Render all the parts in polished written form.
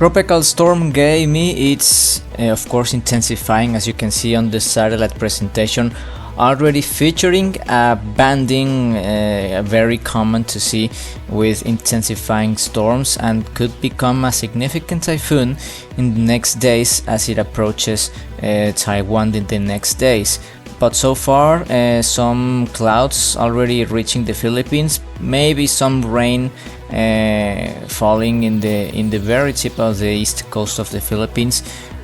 Tropical Storm Gaemi, it's of course intensifying, as you can see on the satellite presentation, already featuring a banding very common to see with intensifying storms, and could become a significant typhoon in the next days as it approaches Taiwan in the next days. But so far some clouds already reaching the Philippines, maybe some rain falling in the very tip of the east coast of the Philippines.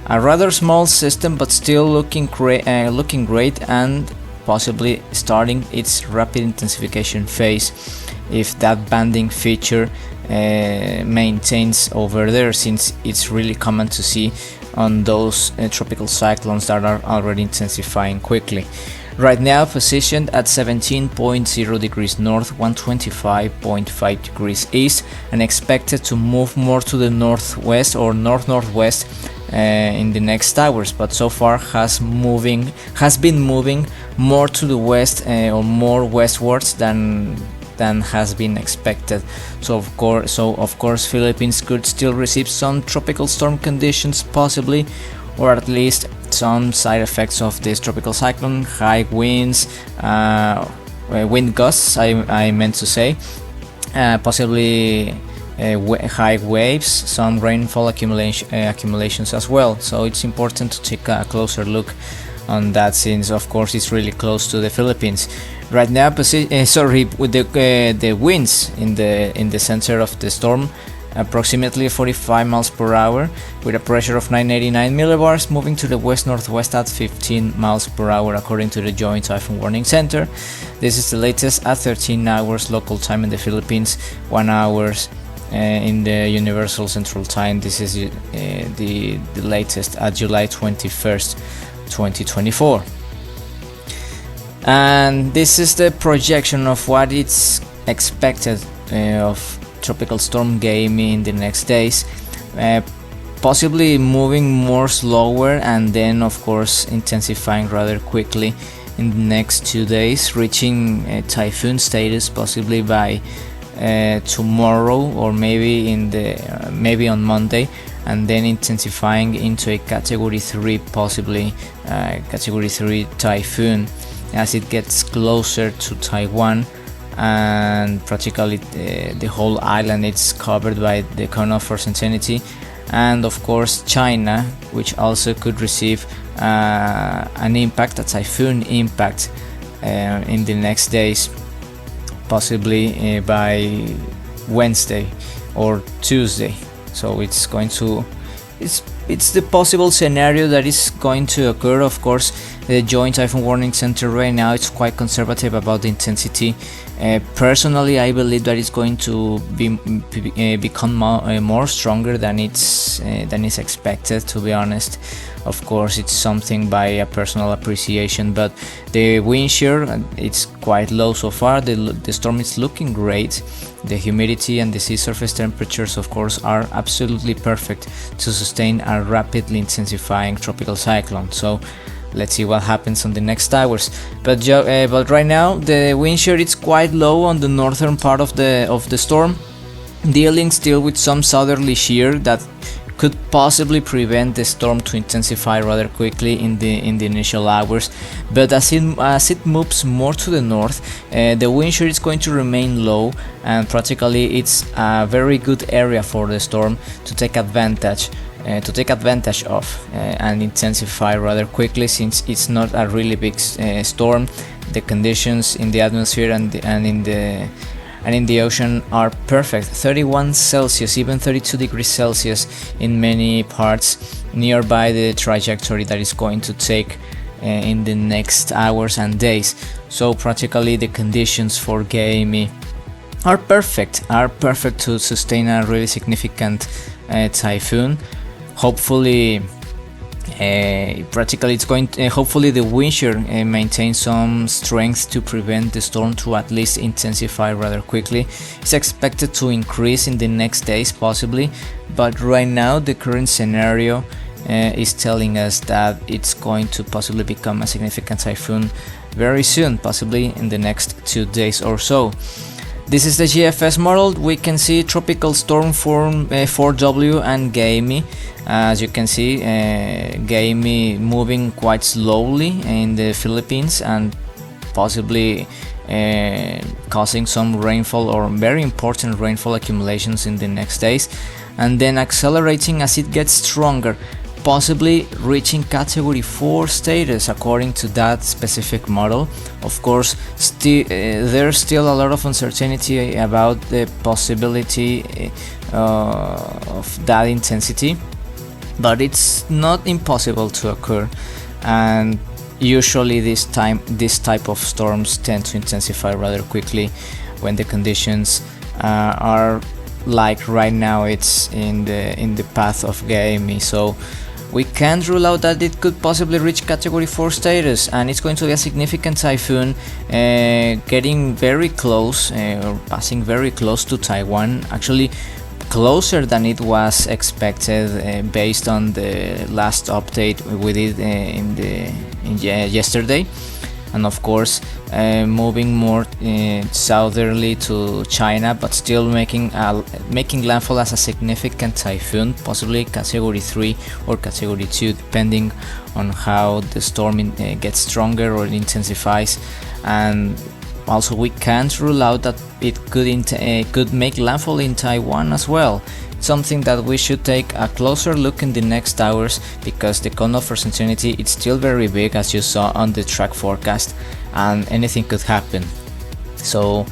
A rather small system, but still looking great, and possibly starting its rapid intensification phase if that banding feature maintains over there, since it's really common to see on those tropical cyclones that are already intensifying quickly. Right now positioned at 17.0 degrees north, 125.5 degrees east, and expected to move more to the northwest or north-northwest in the next hours, but so far has been moving more to the west or more westwards than has been expected. So of course Philippines could still receive some tropical storm conditions possibly, or at least some side effects of this tropical cyclone: high winds, wind gusts, I meant to say, possibly high waves, some rainfall accumulations as well. So it's important to take a closer look on that, since of course it's really close to the Philippines. Right now, with the winds in the center of the storm, approximately 45 miles per hour, with a pressure of 989 millibars, moving to the west-northwest at 15 miles per hour according to the Joint Typhoon Warning Center. This is the latest at 13 hours local time in the Philippines, 1 hour in the Universal Central Time. This is the latest at July 21st, 2024. And this is the projection of what it's expected of Tropical Storm Gaemi in the next days, possibly moving more slower and then of course intensifying rather quickly in the next 2 days, reaching typhoon status possibly by tomorrow, or maybe on Monday, and then intensifying into a category 3, possibly category 3 typhoon as it gets closer to Taiwan, and practically the whole island is covered by the cone of uncertainty. And of course China, which also could receive an impact, a typhoon impact in the next days, possibly by Wednesday or Tuesday. So it's the possible scenario that is going to occur. Of course, the Joint Typhoon Warning Center right now it's quite conservative about the intensity. Personally, I believe that it's going to become more stronger than is expected, to be honest. Of course, it's something by a personal appreciation, but the wind shear it's quite low so far. The storm is looking great. The humidity and the sea surface temperatures, of course, are absolutely perfect to sustain a rapidly intensifying tropical cyclone. So let's see what happens on the next hours. But right now the wind shear is quite low on the northern part of the storm, dealing still with some southerly shear that could possibly prevent the storm to intensify rather quickly in the initial hours. But as it moves more to the north, the wind shear is going to remain low, and practically it's a very good area for the storm to take advantage of and intensify rather quickly, since it's not a really big storm. The conditions in the atmosphere and in the ocean are perfect. 31 Celsius, even 32 degrees Celsius in many parts nearby the trajectory that is going to take in the next hours and days. So practically the conditions for Gaemi are perfect to sustain a really significant typhoon. Hopefully hopefully the wind shear maintains some strength to prevent the storm to at least intensify rather quickly. It's expected to increase in the next days possibly, but right now the current scenario is telling us that it's going to possibly become a significant typhoon very soon, possibly in the next 2 days or so. This is the GFS model. We can see tropical storm form 4W and Gaemi. As you can see, Gaemi moving quite slowly in the Philippines and possibly causing some rainfall or very important rainfall accumulations in the next days, and then accelerating as it gets stronger, possibly reaching category 4 status according to that specific model. Of course, there's still a lot of uncertainty about the possibility of that intensity, but it's not impossible to occur, and usually this type of storms tend to intensify rather quickly when the conditions are like right now. It's in the path of Gaemi, so we can't rule out that it could possibly reach category 4 status, and it's going to be a significant typhoon, getting very close or passing very close to Taiwan, actually closer than it was expected based on the last update we did yesterday, and of course moving more southerly to China, but still making landfall as a significant typhoon, possibly category 3 or category 2 depending on how the storm gets stronger or intensifies. And also we can't rule out that it could make landfall in Taiwan as well, something that we should take a closer look in the next hours, because the cone of uncertainty is still very big, as you saw on the track forecast, and anything could happen. So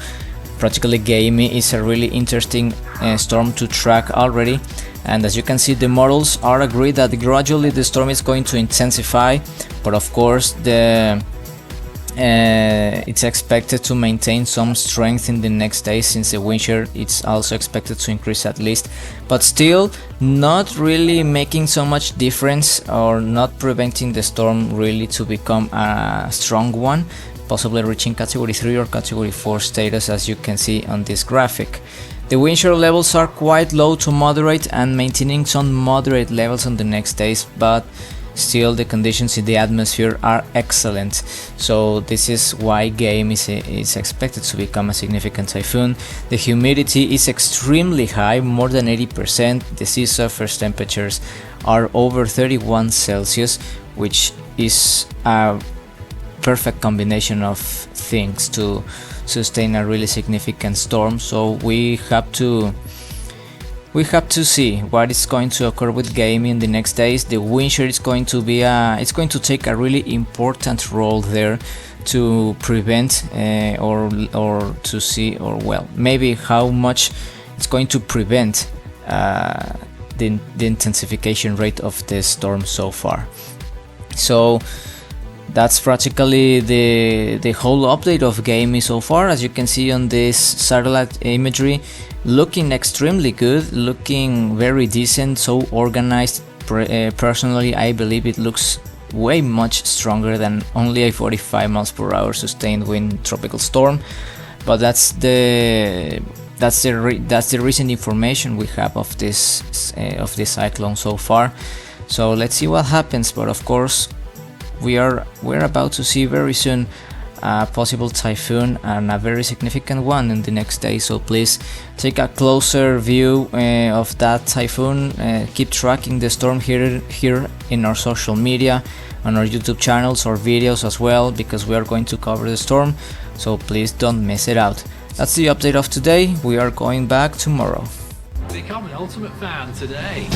practically Gaemi is a really interesting storm to track already, and as you can see, the models are agreed that gradually the storm is going to intensify, but of course it's expected to maintain some strength in the next days, since the wind shear it's also expected to increase at least, but still not really making so much difference or not preventing the storm really to become a strong one, possibly reaching category 3 or category 4 status, as you can see on this graphic. The wind shear levels are quite low to moderate and maintaining some moderate levels on the next days, but still the conditions in the atmosphere are excellent, so this is why Gaemi is expected to become a significant typhoon. The humidity is extremely high, more than 80%. The sea surface temperatures are over 31 Celsius, which is a perfect combination of things to sustain a really significant storm. So we have to see what is going to occur with Gaemi in the next days. The wind shear is going to be it's going to take a really important role there to prevent or to see, or well, maybe how much it's going to prevent the intensification rate of the storm so far. So that's practically the whole update of Gaemi so far. As you can see on this satellite imagery, looking extremely good, looking very decent, so organized. Personally, I believe it looks way much stronger than only a 45 miles per hour sustained wind tropical storm, but that's the recent information we have of this cyclone so far. So let's see what happens, but of course we're about to see very soon a possible typhoon, and a very significant one in the next day, so please take a closer view of that typhoon. Keep tracking the storm here in our social media, on our YouTube channels or videos as well, because we are going to cover the storm, so please don't miss it out. That's the update of today. We are going back tomorrow. Become an ultimate fan today.